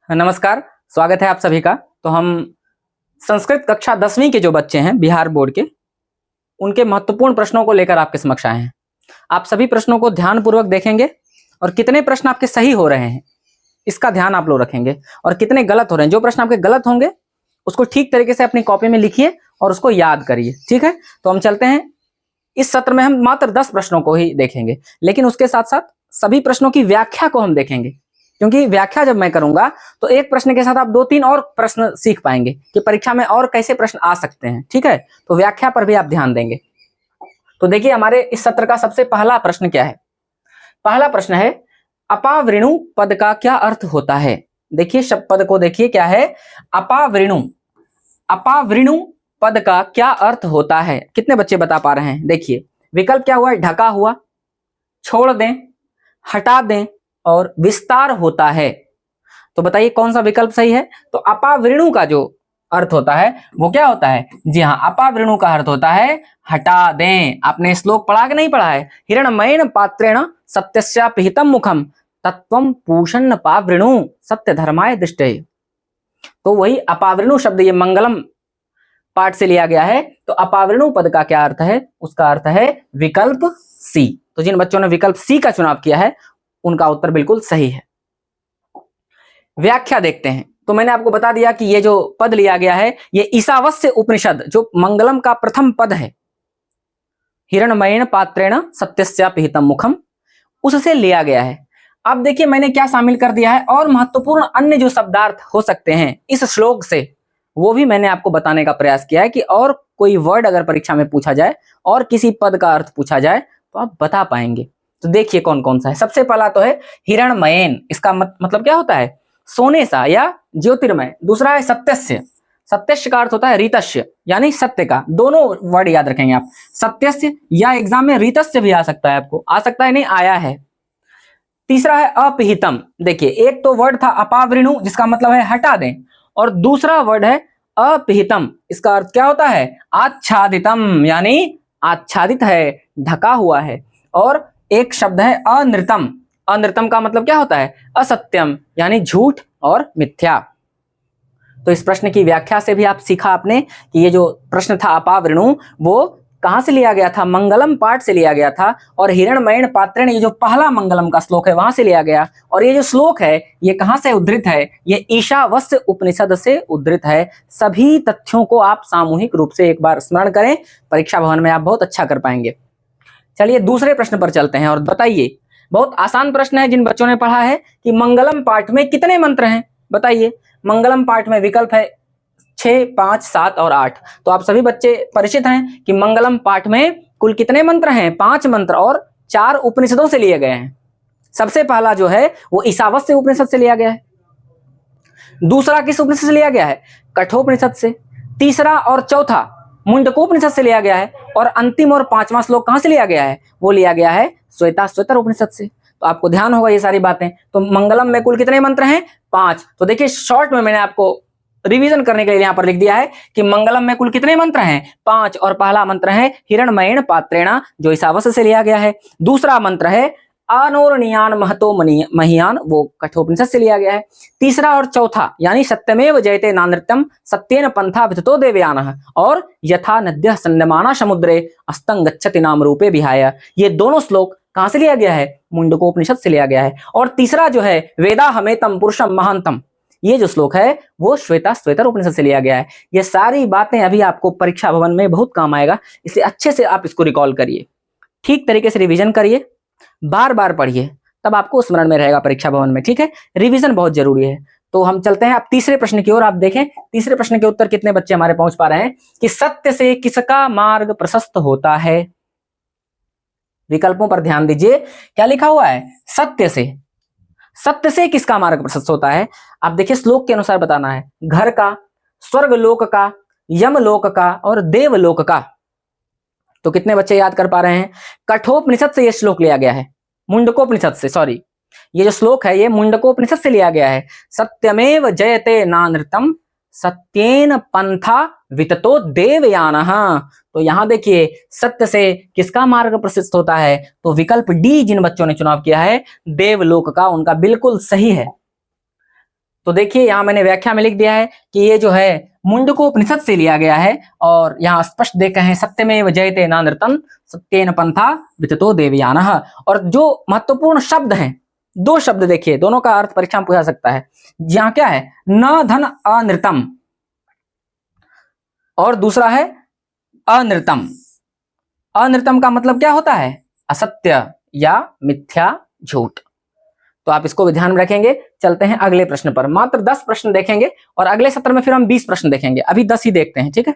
नमस्कार, स्वागत है आप सभी का। तो हम संस्कृत कक्षा 10वीं के जो बच्चे हैं बिहार बोर्ड के, उनके महत्वपूर्ण प्रश्नों को लेकर आपके समक्ष आए हैं। आप सभी प्रश्नों को ध्यानपूर्वक देखेंगे और कितने प्रश्न आपके सही हो रहे हैं इसका ध्यान आप लोग रखेंगे और कितने गलत हो रहे हैं। जो प्रश्न आपके गलत होंगे उसको ठीक तरीके से अपनी कॉपी में लिखिए और उसको याद करिए, ठीक है। तो हम चलते हैं। इस सत्र में हम मात्र 10 प्रश्नों को ही देखेंगे, लेकिन उसके साथ साथ सभी प्रश्नों की व्याख्या को हम देखेंगे, क्योंकि व्याख्या जब मैं करूंगा तो एक प्रश्न के साथ आप 2-3 और प्रश्न सीख पाएंगे कि परीक्षा में और कैसे प्रश्न आ सकते हैं, ठीक है। तो व्याख्या पर भी आप ध्यान देंगे। तो देखिए हमारे इस सत्र का सबसे पहला प्रश्न क्या है। पहला प्रश्न है, अपावृणु पद का क्या अर्थ होता है। देखिए शब्द पद को देखिए, क्या है अपावृणु। अपावृणु पद का क्या अर्थ होता है, कितने बच्चे बता पा रहे हैं। देखिए विकल्प क्या हुआ है, ढका हुआ, छोड़ दें, हटा दें और विस्तार होता है। तो बताइए कौन सा विकल्प सही है। तो अपावृणु का जो अर्थ होता है वो क्या होता है। जी हाँ, अपावृणु का अर्थ होता है हटा दें। आपने श्लोक पढ़ा कि नहीं पढ़ा है, हिरण्मयेन पात्रेण सत्यस्यापिहितं मुखम तत्वं पूषन्न पावृणु सत्य धर्माय दृष्टे। तो वही अपावृणु शब्द ये मंगलम पाठ से लिया गया है। तो अपावृणु पद का क्या अर्थ है, उसका अर्थ है विकल्प सी। तो जिन बच्चों ने विकल्प सी का चुनाव किया है उनका उत्तर बिल्कुल सही है। व्याख्या देखते हैं। तो मैंने आपको बता दिया कि ये जो पद लिया गया है ये ईशावास्य उपनिषद जो मंगलम का प्रथम पद है, हिरण्मयेन पात्रेण सत्यस्यापिहितं मुखम, उससे लिया गया है। अब देखिए मैंने क्या शामिल कर दिया है, और महत्वपूर्ण अन्य जो शब्दार्थ हो सकते हैं इस श्लोक से वो भी मैंने आपको बताने का प्रयास किया है कि और कोई वर्ड अगर परीक्षा में पूछा जाए और किसी पद का अर्थ पूछा जाए तो आप बता पाएंगे। तो देखिए कौन कौन सा है। सबसे पहला तो है हिरण्मयेन, इसका मतलब क्या होता है, सोने सा या ज्योतिर्मय। दूसरा है सत्यस्य, सत्यस्य का अर्थ होता है रीतस्य यानी सत्य का। दोनों वर्ड याद रखेंगे आप, सत्यस्य या एग्जाम में रीतस्य भी आ सकता है, आपको आ सकता है, नहीं आया है। तीसरा है अपिहितम। देखिए एक तो वर्ड था अपावृणु जिसका मतलब है हटा दें, और दूसरा वर्ड है अपिहितम, इसका अर्थ क्या होता है आच्छादितम यानी आच्छादित है, ढका हुआ है। और एक शब्द है अनृतम। अनृतम का मतलब क्या होता है असत्यम यानी झूठ और मिथ्या। तो इस प्रश्न की व्याख्या से भी आप सीखा आपने कि ये जो प्रश्न था अपावृणु वो कहां से लिया गया था, मंगलम पाठ से लिया गया था। और हिरण्मयेन पात्रेण ये जो पहला मंगलम का श्लोक है वहां से लिया गया। और ये जो श्लोक है ये कहां से उद्धृत है, ये ईशावास्य उपनिषद से उद्धृत है। सभी तथ्यों को आप सामूहिक रूप से एक बार स्मरण करें, परीक्षा भवन में आप बहुत अच्छा कर पाएंगे। चलिए दूसरे प्रश्न पर चलते हैं और बताइए, बहुत आसान प्रश्न है। जिन बच्चों ने पढ़ा है कि मंगलम पाठ में कितने मंत्र हैं, बताइए। मंगलम पाठ में विकल्प है 6, 5, 7 और 8। तो आप सभी बच्चे परिचित हैं कि मंगलम पाठ में कुल कितने मंत्र हैं, 5 मंत्र और 4 उपनिषदों से लिए गए हैं। सबसे पहला जो है वो ईशावास्य उपनिषद से लिया गया है। दूसरा किस उपनिषद से लिया गया है, कठोपनिषद से। तीसरा और चौथा मुंडकोपनिषद से लिया गया है। और अंतिम और 5वां श्लोक कहां से लिया गया है, वो लिया गया है श्वेताश्वतर उपनिषद से। तो आपको ध्यान होगा ये सारी बातें। तो मंगलम में कुल कितने मंत्र हैं, 5। तो देखिए शॉर्ट में मैंने आपको रिवीजन करने के लिए यहां पर लिख दिया है कि मंगलम में कुल कितने मंत्र हैं, 5। और पहला मंत्र है हिरण्मयेन पात्रेण जो ईशावास्य से लिया गया है। दूसरा मंत्र है अनोरणीयान महतो महीयान, वो कठोपनिषद से लिया गया है। तीसरा और चौथा यानी सत्यमेव जयते नानृत्यम सत्येन पंथा विततो देवयानः और यथा नद्यः सन्यमाना समुद्रे अस्तंग गच्छति नाम रूपे विहाय, ये दोनों श्लोक कहां से लिया गया है, मुंडकोपनिषद से लिया गया है। और तीसरा जो है वेदा हमेतम पुरुषम महांतम, ये जो श्लोक है वो श्वेताश्वतर उपनिषद से लिया गया है। ये सारी बातें अभी आपको परीक्षा भवन में बहुत काम आएगा, इसलिए अच्छे से आप इसको रिकॉल करिए, ठीक तरीके से रिवीजन करिए, बार बार पढ़िए, तब आपको स्मरण में रहेगा परीक्षा भवन में, ठीक है। रिवीजन बहुत जरूरी है। तो हम चलते हैं आप तीसरे प्रश्न की ओर। आप देखें तीसरे प्रश्न के उत्तर कितने बच्चे हमारे पहुंच पा रहे हैं कि सत्य से किसका मार्ग प्रशस्त होता है। विकल्पों पर ध्यान दीजिए, क्या लिखा हुआ है, सत्य से। सत्य से किसका मार्ग प्रशस्त होता है। आप देखिए श्लोक के अनुसार बताना है, घर का, स्वर्ग लोक का, यमलोक का और देवलोक का। तो कितने बच्चे याद कर पा रहे हैं, कठोपनिषद से यह श्लोक लिया गया है, मुंडकोपनिषद से, सॉरी ये जो श्लोक है ये मुंडकोपनिषद से लिया गया है। सत्यमेव जयते नानृतम सत्येन पंथा विततो देवयानः। तो यहां देखिए सत्य से किसका मार्ग प्रशस्त होता है, तो विकल्प डी जिन बच्चों ने चुनाव किया है देवलोक का, उनका बिल्कुल सही है। तो देखिए यहाँ मैंने व्याख्या में लिख दिया है कि ये जो है मुंडकोपनिषद से लिया गया है, और यहाँ स्पष्ट देख हैं सत्यमेव जयते नानृतम सत्येन पंथा विततो देवयानः। और जो महत्वपूर्ण शब्द हैं, दो शब्द देखिए, दोनों का अर्थ परीक्षा में पूछा सकता है। यहाँ क्या है, न धन अनृतम, और दूसरा है अनृतम। अनृतम का मतलब क्या होता है, असत्य या मिथ्या, झूठ। तो आप इसको भी ध्यान में रखेंगे। चलते हैं अगले प्रश्न पर। मात्र 10 प्रश्न देखेंगे और अगले सत्र में फिर हम 20 प्रश्न देखेंगे, अभी 10 ही देखते हैं, ठीक है।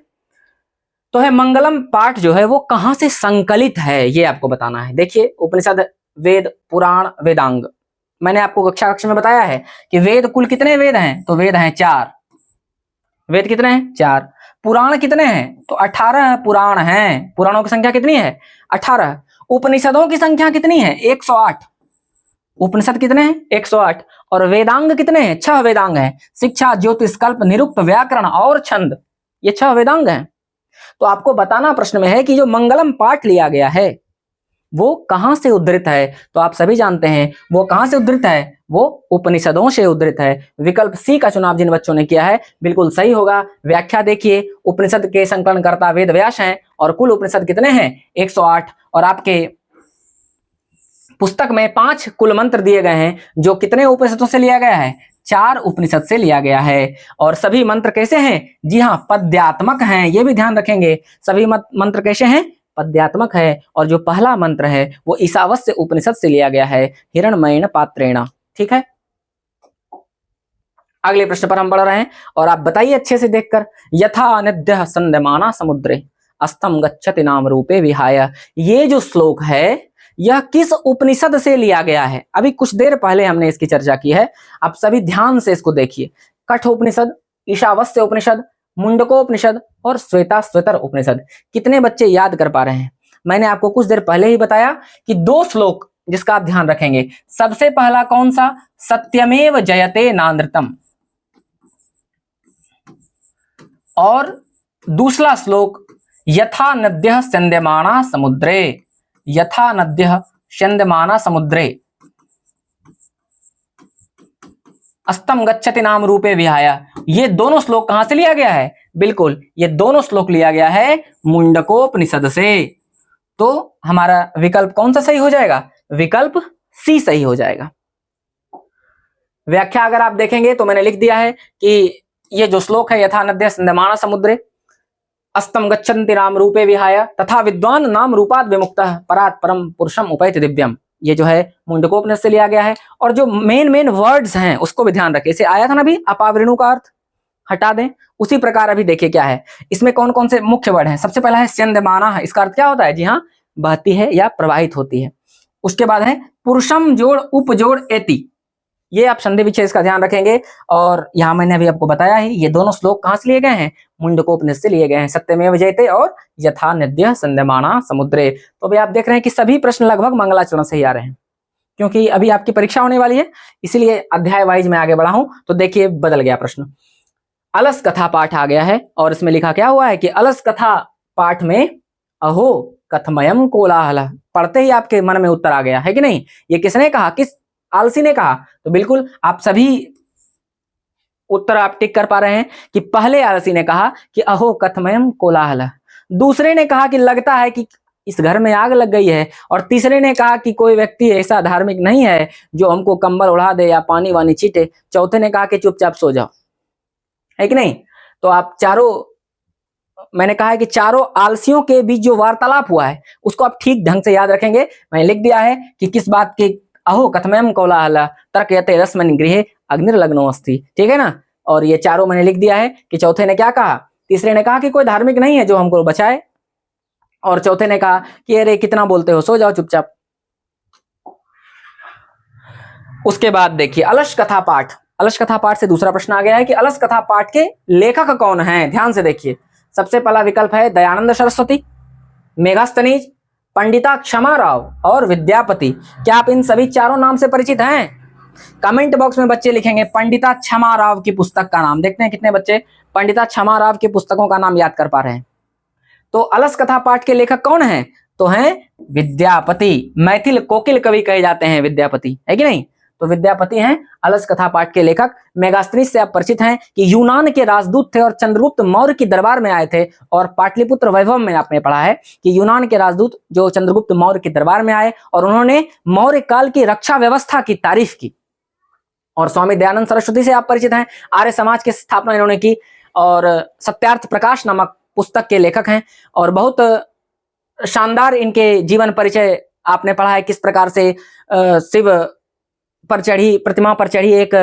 तो है मंगलम पाठ जो है वो कहां से संकलित है, ये आपको बताना है। देखिए उपनिषद, वेद, पुराण, वेदांग। मैंने आपको कक्षा में बताया है कि वेद कुल कितने वेद हैं, तो वेद हैं 4। वेद कितने हैं, 4। पुराण कितने हैं, तो 18 पुराण हैं। पुराणों की संख्या कितनी है, 18। उपनिषदों की संख्या कितनी है, 108। उपनिषद कितने हैं, 108। और वेदांग कितने हैं, 6 वेदांग हैं। शिक्षा, ज्योतिष, कल्प, निरुक्त, व्याकरण और छंद, ये 6 वेदांग हैं। तो आपको बताना प्रश्न में है कि जो मंगलम पाठ लिया गया है वो कहां से उद्धृत है। तो आप सभी जानते हैं वो कहां से उद्धृत है, वो उपनिषदों से उद्धृत है। विकल्प सी का चुनाव जिन बच्चों ने किया है बिल्कुल सही होगा। व्याख्या देखिए, उपनिषद के संकलनकर्ता वेद व्यास हैं, और कुल उपनिषद कितने हैं, 108। और आपके पुस्तक में 5 कुल मंत्र दिए गए हैं, जो कितने उपनिषदों से लिया गया है, 4 उपनिषद से लिया गया है। और सभी मंत्र कैसे हैं, जी हाँ, पद्यात्मक हैं, ये भी ध्यान रखेंगे। सभी मंत्र कैसे हैं, पद्यात्मक है। और जो पहला मंत्र है वो ईशावास्य उपनिषद से लिया गया है, हिरण्मयेन पात्रेण, ठीक है। अगले प्रश्न पर हम बढ़ रहे हैं, और आप बताइए अच्छे से देखकर। यथा नद्यः संदमाना समुद्रे अस्तम गच्छति नाम रूपे विहाय। ये जो श्लोक है यह किस उपनिषद से लिया गया है, अभी कुछ देर पहले हमने इसकी चर्चा की है। आप सभी ध्यान से इसको देखिए। कठोपनिषद, ईशावास्य उपनिषद, मुंडकोपनिषद और श्वेताश्वतर उपनिषद। कितने बच्चे याद कर पा रहे हैं। मैंने आपको कुछ देर पहले ही बताया कि 2 श्लोक जिसका आप ध्यान रखेंगे। सबसे पहला कौन सा, सत्यमेव जयते नानृतम, और दूसरा श्लोक यथा नद्यः संदमाना समुद्रे, यथा नद्यः संदमाना समुद्रे अस्तम गच्छति नाम रूपे विहाय। ये दोनों श्लोक कहां से लिया गया है, बिल्कुल ये दोनों श्लोक लिया गया है मुंडकोपनिषद से। तो हमारा विकल्प कौन सा सही हो जाएगा, विकल्प सी सही हो जाएगा। व्याख्या अगर आप देखेंगे तो मैंने लिख दिया है कि ये जो श्लोक है, यथा नद्यः संदमाना समुद्रे अस्तम गच्छन्ति नाम रूपे विहाय तथा विद्वान नाम रूपात् विमुक्तः परात् परम पुरुषम उपैति दिव्यम, ये जो है मुंडकोपनिषद से लिया गया है। और जो मेन वर्ड्स हैं उसको भी ध्यान रखें। इसे आया था ना अभी, अपावृणु का अर्थ हटा दें, उसी प्रकार अभी देखिए क्या है इसमें कौन कौन से मुख्य वर्ड हैं। सबसे पहला है स्यंदमाना, इसका अर्थ क्या होता है, जी हाँ, बहती है या प्रवाहित होती है। उसके बाद है पुरुषम जोड़ उपजोड़ एति, ये आप संधि विच्छेद का ध्यान रखेंगे। और यहाँ मैंने अभी आपको बताया ही, ये दोनों श्लोक कहां से लिए गए हैं, मुंडकोपनिषद से लिए गए हैं। सत्यमेव जयते और यथा नद्यः संदमाना समुद्रे। तो अभी आप देख रहे हैं कि सभी प्रश्न लगभग मंगलाचरण से ही आ रहे हैं, क्योंकि अभी आपकी परीक्षा होने वाली है, इसीलिए अध्याय वाइज में आगे बढ़ा हूं। तो देखिए बदल गया प्रश्न, अलस कथा पाठ आ गया है, और इसमें लिखा क्या हुआ है कि अलस कथा पाठ में अहो कथमयम कोलाहल, पढ़ते ही आपके मन में उत्तर आ गया है कि नहीं। ये किसने कहा, किस आलसी ने कहा, तो बिल्कुल आप सभी उत्तर आप टिक कर पा रहे हैं कि पहले आलसी ने कहा कि अहो कथमयम कोलाहल, दूसरे ने कहा कि लगता है कि इस घर में आग लग गई है, और तीसरे ने कहा कि कोई व्यक्ति ऐसा धार्मिक नहीं है जो हमको कंबल उड़ा दे या पानी वानी छीटे, चौथे ने कहा कि चुपचाप सो जाओ, है कि नहीं। तो आप चारों, मैंने कहा है कि चारों आलसियों के बीच जो वार्तालाप हुआ है उसको आप ठीक ढंग से याद रखेंगे। मैंने लिख दिया है कि किस बात के, अहो कथमयम कोलाहल तर्कयते रस्मन् गृहे अग्निर्लग्नो अस्ति, ठीक है ना। और ये चारों मैंने लिख दिया है कि चौथे ने क्या कहा, तीसरे ने कहा कि कोई धार्मिक नहीं है जो हमको बचाए, और चौथे ने कहा कि अरे कितना बोलते हो, सो जाओ चुपचाप। उसके बाद देखिए अलस कथा पाठ, अलस कथा पाठ से दूसरा प्रश्न आ गया है कि अलस कथा पाठ के लेखक कौन है। ध्यान से देखिए, सबसे पहला विकल्प है दयानंद सरस्वती, मेघास्तनीज, पंडिता क्षमा राव और विद्यापति। क्या आप इन सभी चारों नाम से परिचित हैं। कमेंट बॉक्स में बच्चे लिखेंगे पंडिता क्षमा राव की पुस्तक का नाम। देखते हैं कितने बच्चे पंडिता क्षमा राव की पुस्तकों का नाम याद कर पा रहे हैं। तो अलस कथा पाठ के लेखक कौन हैं, तो हैं विद्यापति। मैथिल कोकिल कवि कहे जाते हैं विद्यापति, है कि नहीं। तो विद्यापति हैं अलस कथा पाठ के लेखक। मेगास्तीनिस से आप परिचित हैं कि यूनान के राजदूत थे और चंद्रगुप्त मौर्य की दरबार में आए थे। और पाटलिपुत्र वैभव में आपने पढ़ा है कि यूनान के राजदूत जो चंद्रगुप्त मौर्य की दरबार में आए और उन्होंने मौर्य काल की रक्षा व्यवस्था की तारीफ की। और स्वामी दयानंद सरस्वती से आप परिचित हैं, आर्य समाज की स्थापना इन्होंने की और सत्यार्थ प्रकाश नामक पुस्तक के लेखक हैं। और बहुत शानदार इनके जीवन परिचय आपने पढ़ा है, किस प्रकार से शिव पर चढ़ी प्रतिमा पर चढ़ी एक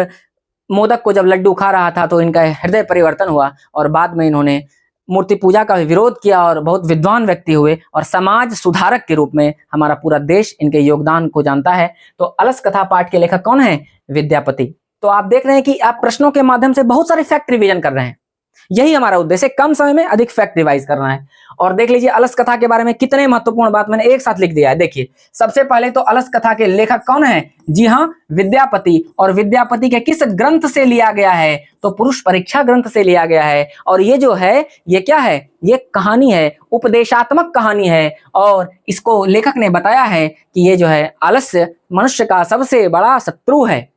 मोदक को जब लड्डू खा रहा था तो इनका हृदय परिवर्तन हुआ और बाद में इन्होंने मूर्ति पूजा का विरोध किया और बहुत विद्वान व्यक्ति हुए और समाज सुधारक के रूप में हमारा पूरा देश इनके योगदान को जानता है। तो अलस कथा पाठ के लेखक कौन है? विद्यापति। तो आप देख रहे हैं कि आप प्रश्नों के माध्यम से बहुत सारे फैक्ट रिवीजन कर रहे हैं, यही हमारा उद्देश्य, कम समय में अधिक फैक्ट रिवाइज करना है। और देख लीजिए अलस कथा के बारे में कितने महत्वपूर्ण बात मैंने एक साथ लिख दिया है। देखिए सबसे पहले तो अलस कथा के लेखक कौन है? जी हाँ, विद्यापति। और विद्यापति के किस ग्रंथ से लिया गया है? तो पुरुष परीक्षा ग्रंथ से लिया गया है। और ये जो है ये क्या है? ये कहानी है, उपदेशात्मक कहानी है। और इसको लेखक ने बताया है कि ये जो है आलस्य मनुष्य का सबसे बड़ा शत्रु है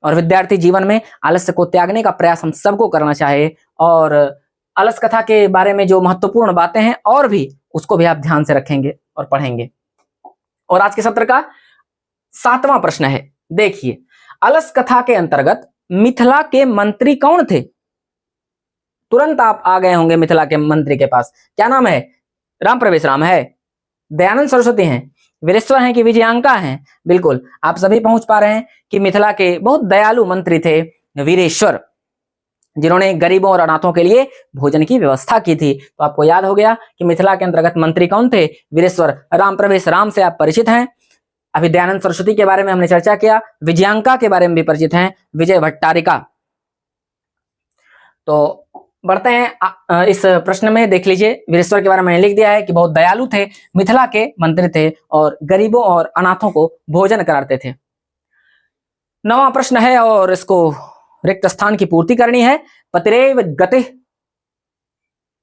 और विद्यार्थी जीवन में आलस्य को त्यागने का प्रयास हम सबको करना चाहिए। और अलस कथा के बारे में जो महत्वपूर्ण बातें हैं और भी उसको भी आप ध्यान से रखेंगे और पढ़ेंगे। और आज के सत्र का 7वां प्रश्न है, देखिए अलस कथा के अंतर्गत मिथिला के मंत्री कौन थे? तुरंत आप आ गए होंगे मिथिला के मंत्री के पास, क्या नाम है? राम प्रवेश राम है, दयानंद सरस्वती हैं, वीरेश्वर हैं कि विजयांका हैं? बिल्कुल आप सभी पहुंच पा रहे हैं कि मिथिला के बहुत दयालु मंत्री थे वीरेश्वर, जिन्होंने गरीबों और अनाथों के लिए भोजन की व्यवस्था की थी। तो आपको याद हो गया कि मिथिला के अंतर्गत मंत्री कौन थे? वीरेश्वर। राम प्रवेश राम से आप परिचित हैं। अभी दयानंद सरस्वती के बारे में हमने चर्चा किया, विजयांका के बारे में भी परिचित हैं, विजय भट्टारिका। तो बढ़ते हैं इस प्रश्न में। देख लीजिए वीरेश्वर के बारे में लिख दिया है कि बहुत दयालु थे, मिथिला के मंत्री थे और गरीबों और अनाथों को भोजन कराते थे। 9वां प्रश्न है और इसको रिक्त स्थान की पूर्ति करनी है। पतिरेव गति ...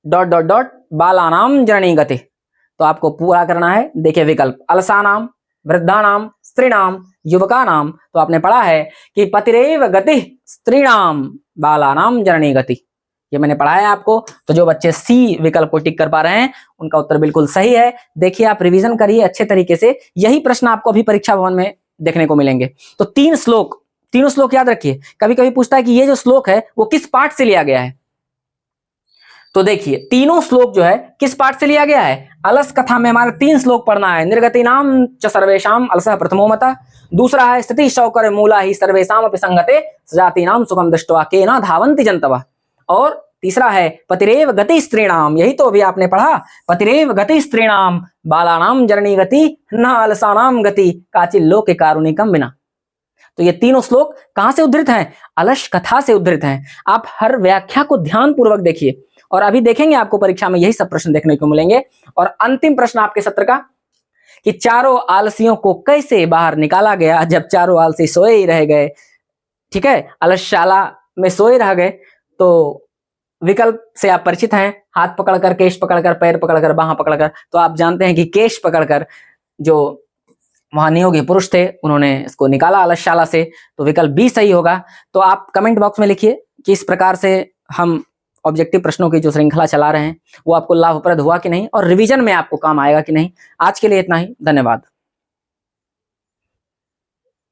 बालानाम जननी गति। तो आपको पूरा करना है। देखिए विकल्प, अलसानाम, वृद्धानाम, स्त्रीणाम, युवकानाम। तो आपने पढ़ा है कि पतिरेव गति स्त्रीणाम बालानाम जननी गति, ये मैंने पढ़ा है आपको। तो जो बच्चे सी विकल्प को टिक कर पा रहे हैं उनका उत्तर बिल्कुल सही है। देखिए आप रिवीजन करिए अच्छे तरीके से, यही प्रश्न आपको अभी परीक्षा भवन में देखने को मिलेंगे। तो तीनों श्लोक याद रखिए। कभी कभी पूछता है कि ये जो श्लोक है वो किस पाठ से लिया गया है, तो देखिए तीनों श्लोक जो है किस पाठ से लिया गया है? अलस कथा में हमारे 3 श्लोक पढ़ना है। निर्गति नाम च सर्वेशाम अलसः प्रथमो मतः, दूसरा है स्थिति शौकर मूला ही सर्वेशाम अपि संगते सजाति नाम सुखम दृष्ट्वा केना धावन्ति जन्तवः, और तीसरा है पतिरेव गति स्त्रीणाम, यही तो अभी आपने पढ़ा, पतिरेव गति स्त्रीणाम बालानाम जननी गति न अलसानाम गति काचिल लोके कारुणिकम बिना। तो ये तीनों श्लोक कहां से उद्धृत हैं? अलस कथा से उद्धृत हैं। आप हर व्याख्या को ध्यान पूर्वक देखिए और अभी देखेंगे आपको परीक्षा में यही सब प्रश्न देखने को मिलेंगे। और अंतिम प्रश्न आपके सत्र का कि चारों आलसियों को कैसे बाहर निकाला गया जब चारों आलसी सोए ही रह गए? ठीक है, अलसशाला में सोए रह गए। तो विकल्प से आप परिचित हैं, हाथ पकड़कर, केश पकड़कर, पैर पकड़कर, बाह पकड़कर। तो आप जानते हैं कि केश पकड़कर जो वहां नियोगी पुरुष थे उन्होंने इसको निकाला अलसशाला से। तो विकल्प बी सही होगा। तो आप कमेंट बॉक्स में लिखिए कि इस प्रकार से हम ऑब्जेक्टिव प्रश्नों की जो श्रृंखला चला रहे हैं वो आपको लाभप्रद हुआ कि नहीं और रिवीजन में आपको काम आएगा कि नहीं। आज के लिए इतना ही, धन्यवाद।